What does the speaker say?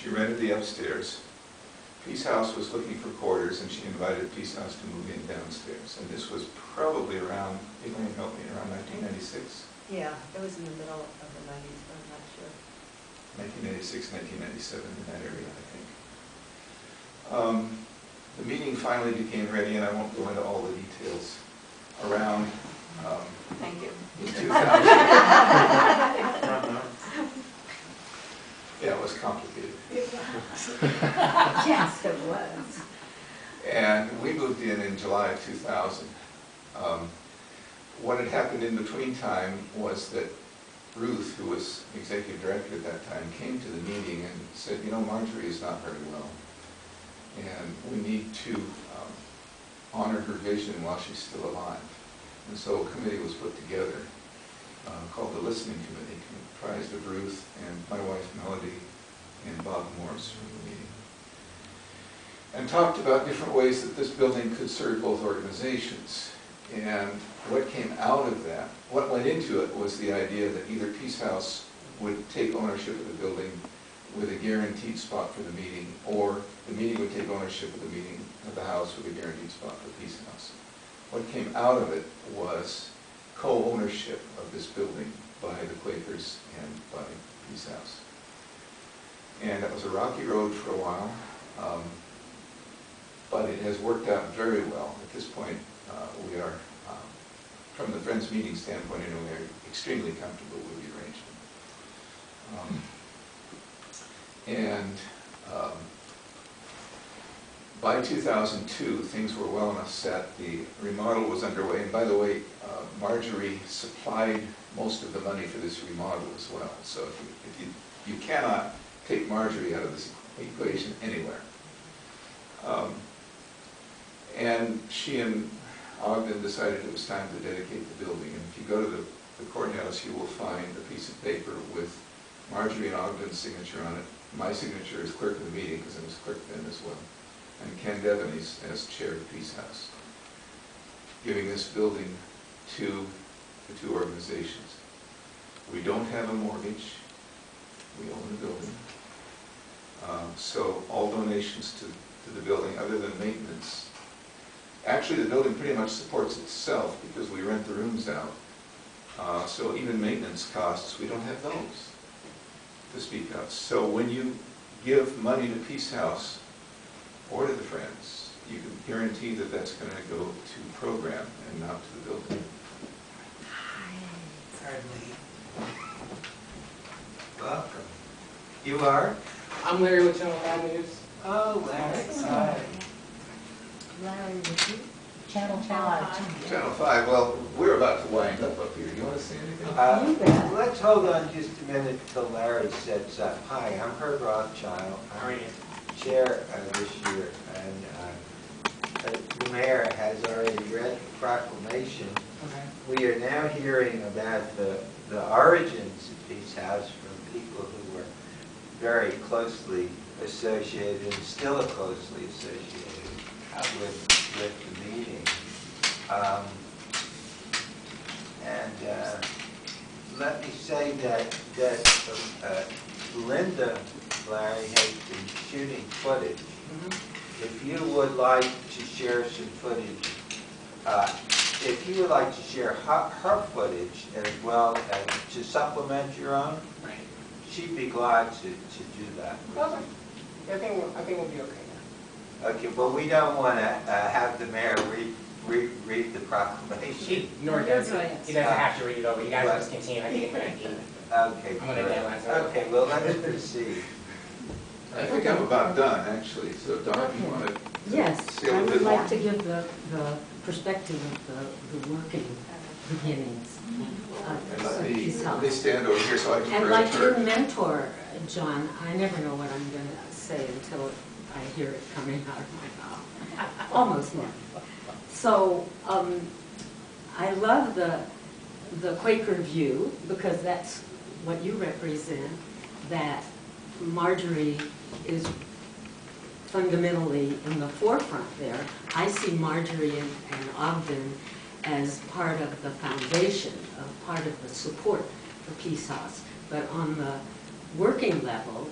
She rented the upstairs. Peace House was looking for quarters, and she invited Peace House to move in downstairs. And this was probably around, Elaine helped me, around 1996. Yeah, it was in the middle of the 90s, but I'm not sure. 1996, 1997, in that area, I think. The meeting finally became ready, and I won't go into all the details around Thank you. in 2000. Yeah, it was complicated. Yes, it was. And we moved in July of 2000. What had happened in between time was that Ruth, who was executive director at that time, came to the meeting and said, you know, Marjorie is not very well, and we need to honor her vision while she's still alive. And so a committee was put together called the Listening Committee, comprised of Ruth and my wife Melody and Bob Morse from the meeting, and talked about different ways that this building could serve both organizations. And what came out of that, what went into it, was the idea that either Peace House would take ownership of the building with a guaranteed spot for the meeting, or the meeting would take ownership of the meeting of the house with a guaranteed spot for Peace House. What came out of it was co-ownership of this building by the Quakers and by Peace House. And that was a rocky road for a while, but it has worked out very well. At this point, we are, from the Friends meeting standpoint, we are extremely comfortable with the arrangement. By 2002, things were well enough set. The remodel was underway. And by the way, Marjorie supplied most of the money for this remodel as well. So if you cannot take Marjorie out of this equation anywhere. And she and Ogden decided it was time to dedicate the building. And if you go to the courthouse, you will find a piece of paper with Marjorie and Ogden's signature on it. My signature is clerk of the meeting, because I was clerk then as well. And Ken Devaney's as chair of Peace House, giving this building to the two organizations. We don't have a mortgage. We own the building. So all donations to the building, other than maintenance. Actually, the building pretty much supports itself because we rent the rooms out. So even maintenance costs, we don't have those to speak of. So when you give money to Peace House or to the Friends, you can guarantee that that's going to go to program and not to the building. Hardly. Welcome. You are? I'm Larry with Channel 5 News. Oh, Larry. Hi. Larry, with you? Channel 5. Channel 5, well, we're about to wind up here. You want to say anything? Let's hold on just a minute till Larry sets up. Hi, I'm Herb Rothschild. How are you? Chair this year, and the mayor has already read the proclamation. Okay. We are now hearing about the origins of Peace House from people who were very closely associated and still closely associated with the meeting. Let me say that Linda, Larry, has been shooting footage. If you would like to share some footage, if you would like to share her footage as well as to supplement your own, Right. she'd be glad to do that. Okay. I think we'll be okay now. Okay, but we don't want to have the mayor read the proclamation. Nor does he. He doesn't have to read it over. You guys just continue. I think Okay, I'm going to great. analyze it. Okay, well, let's proceed. I think I'm about done, actually. So, Don, you want to Yes, say a I little would bit more? like to give the perspective of the working beginnings of Peace Let me House. stand over here so I can And correct like your her. mentor, John, I never know what I'm going to say until I hear it coming out of my mouth. Almost never. So I love the Quaker view, because that's what you represent, that Marjorie is fundamentally in the forefront there. I see Marjorie and Ogden as part of the foundation, part of the support for Peace House. But on the working level,